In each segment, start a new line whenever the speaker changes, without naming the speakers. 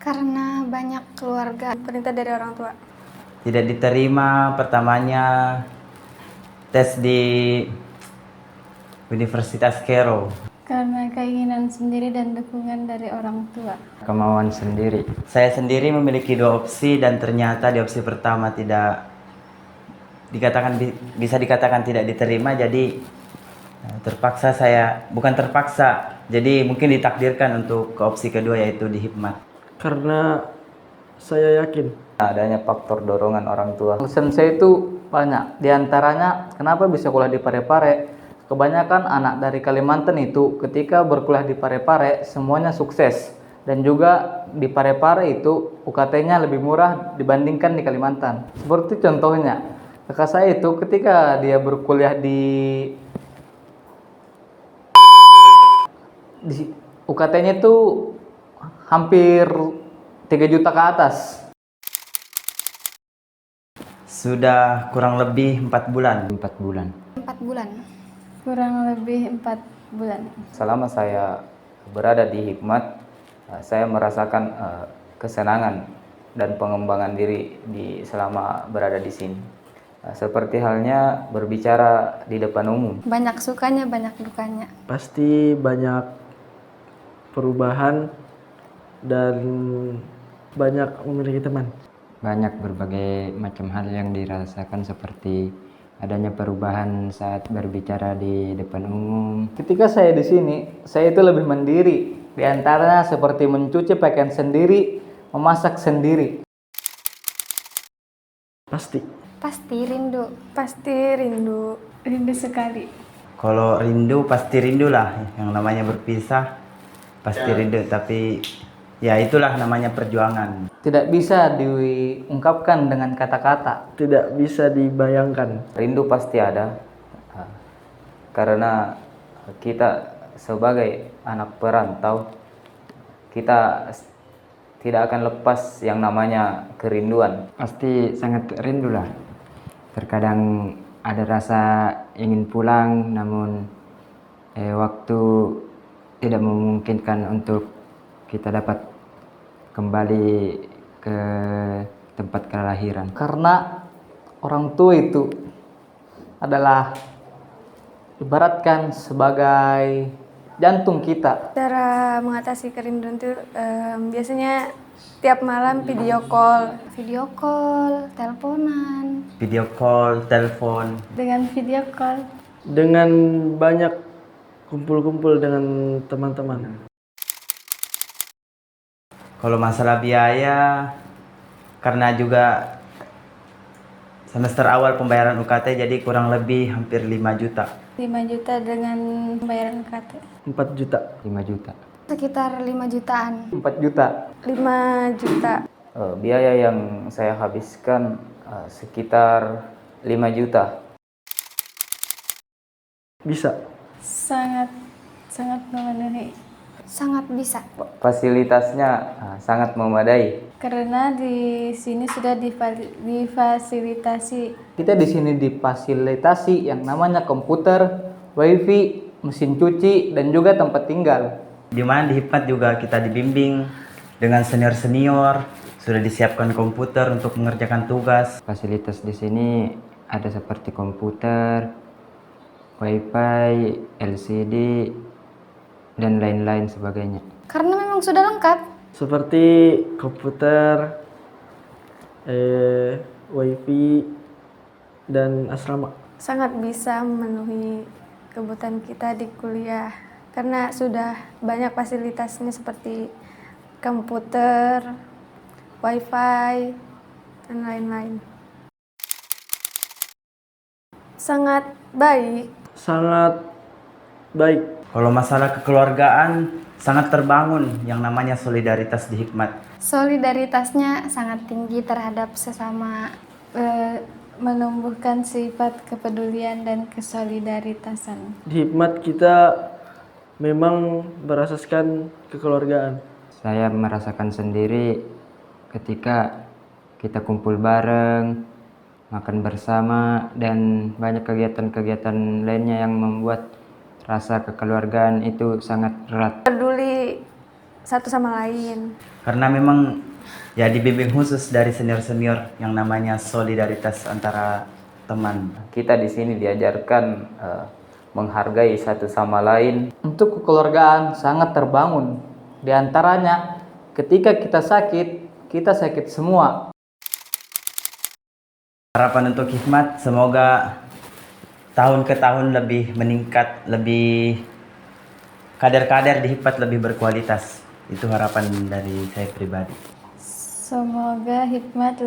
Karena banyak keluarga. Perintah dari orang tua.
Tidak diterima pertamanya tes di Universitas Kero.
Karena keinginan sendiri dan dukungan dari orang tua.
Kemauan sendiri.
Saya sendiri memiliki 2 opsi dan ternyata di opsi pertama tidak bisa dikatakan tidak diterima, jadi terpaksa saya, bukan terpaksa, jadi mungkin ditakdirkan untuk ke opsi kedua yaitu di Hikmat.
Karena saya yakin
Adanya faktor dorongan orang tua. Alasan saya itu banyak. Di antaranya kenapa bisa kuliah di Parepare? Kebanyakan anak dari Kalimantan itu ketika berkuliah di Parepare semuanya sukses. Dan juga di Parepare itu UKT-nya lebih murah dibandingkan di Kalimantan. Seperti contohnya, kakak saya itu ketika dia berkuliah di UKT-nya itu hampir 3 juta ke atas.
Sudah kurang lebih 4 bulan.
4 bulan.
4 bulan.
Kurang lebih 4 bulan.
Selama saya berada di Hikmat, saya merasakan kesenangan dan pengembangan diri selama berada di sini. Seperti halnya berbicara di depan umum.
Banyak sukanya, banyak dukanya.
pasti banyak perubahan dan banyak memiliki teman.
Banyak berbagai macam hal yang dirasakan seperti adanya perubahan saat berbicara di depan umum. Ketika saya di sini, saya itu lebih mandiri. Di antaranya seperti mencuci pakaian sendiri, memasak sendiri.
Pasti rindu.
Pasti rindu. Rindu sekali.
Kalau rindu pasti rindu lah, yang namanya berpisah pasti rindu, tapi ya itulah namanya perjuangan.
Tidak bisa diungkapkan dengan kata-kata.
Tidak bisa dibayangkan.
Rindu pasti ada, karena kita sebagai anak perantau, kita tidak akan lepas yang namanya kerinduan.
Pasti sangat rindu lah. Terkadang ada rasa ingin pulang, namun waktu tidak memungkinkan untuk kita dapat kembali ke tempat kelahiran.
Karena orang tua itu adalah ibaratkan sebagai jantung kita.
Cara mengatasi kerinduan itu biasanya tiap malam video call.
Video call, teleponan.
Video call, telepon.
Dengan video call.
Dengan banyak kumpul-kumpul dengan teman-teman.
Kalau masalah biaya, karena juga semester awal pembayaran UKT jadi kurang lebih hampir 5 juta.
5 juta dengan pembayaran UKT.
4 juta.
5 juta.
Sekitar 5 jutaan.
4 juta.
5 juta.
Biaya yang saya habiskan sekitar 5 juta.
Bisa.
Sangat memenuhi.
Sangat bisa.
Fasilitasnya sangat memadai.
Karena di sini sudah difasilitasi.
Kita di sini difasilitasi yang namanya komputer, wifi, mesin cuci, dan juga tempat tinggal.
Di mana di Hikmat juga kita dibimbing dengan senior-senior, sudah disiapkan komputer untuk mengerjakan tugas.
Fasilitas di sini ada seperti komputer, wifi, LCD, dan lain-lain sebagainya.
Karena memang sudah lengkap.
Seperti komputer, wifi, dan asrama.
Sangat bisa memenuhi kebutuhan kita di kuliah. Karena sudah banyak fasilitasnya seperti komputer, wifi, dan lain-lain. Sangat baik.
Sangat baik.
Kalau masalah kekeluargaan sangat terbangun yang namanya solidaritas di Hikmat.
Solidaritasnya sangat tinggi terhadap sesama.
Menumbuhkan sifat kepedulian dan kesolidaritasan.
Di Hikmat kita memang berasaskan kekeluargaan.
Saya merasakan sendiri ketika kita kumpul bareng, makan bersama, dan banyak kegiatan-kegiatan lainnya yang membuat rasa kekeluargaan itu sangat erat.
Peduli satu sama lain.
Karena memang ya dibimbing khusus dari senior-senior yang namanya solidaritas antara teman.
Kita di sini diajarkan menghargai satu sama lain. Untuk kekeluargaan sangat terbangun. Di antaranya ketika kita sakit semua.
Harapan untuk Hikmat semoga tahun ke tahun lebih meningkat, lebih kader-kader di Hikmat lebih berkualitas. Itu harapan dari saya pribadi.
Semoga Hikmat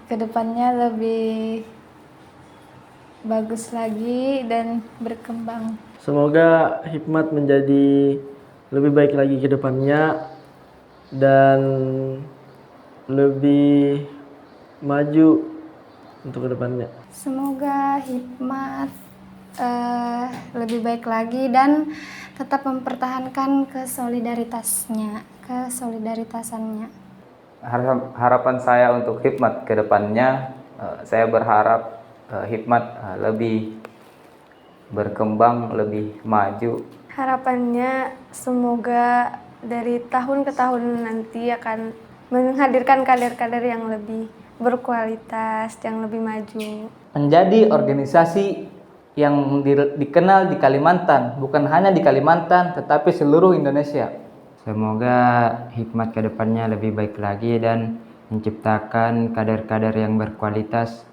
kedepannya lebih bagus lagi dan berkembang.
Semoga Hikmat menjadi lebih baik lagi ke depannya dan lebih maju untuk ke depannya.
Semoga Hikmat lebih baik lagi dan tetap mempertahankan kesolidaritasnya.
Harapan saya untuk Hikmat ke depannya, saya berharap Hikmat lebih berkembang, lebih maju.
Harapannya semoga dari tahun ke tahun nanti akan menghadirkan kader-kader yang lebih berkualitas, yang lebih maju.
Menjadi organisasi yang dikenal di Kalimantan, bukan hanya di Kalimantan tetapi seluruh Indonesia.
Semoga Hikmat ke depannya lebih baik lagi dan menciptakan kader-kader yang berkualitas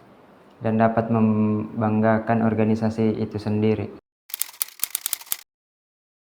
dan dapat membanggakan organisasi itu sendiri.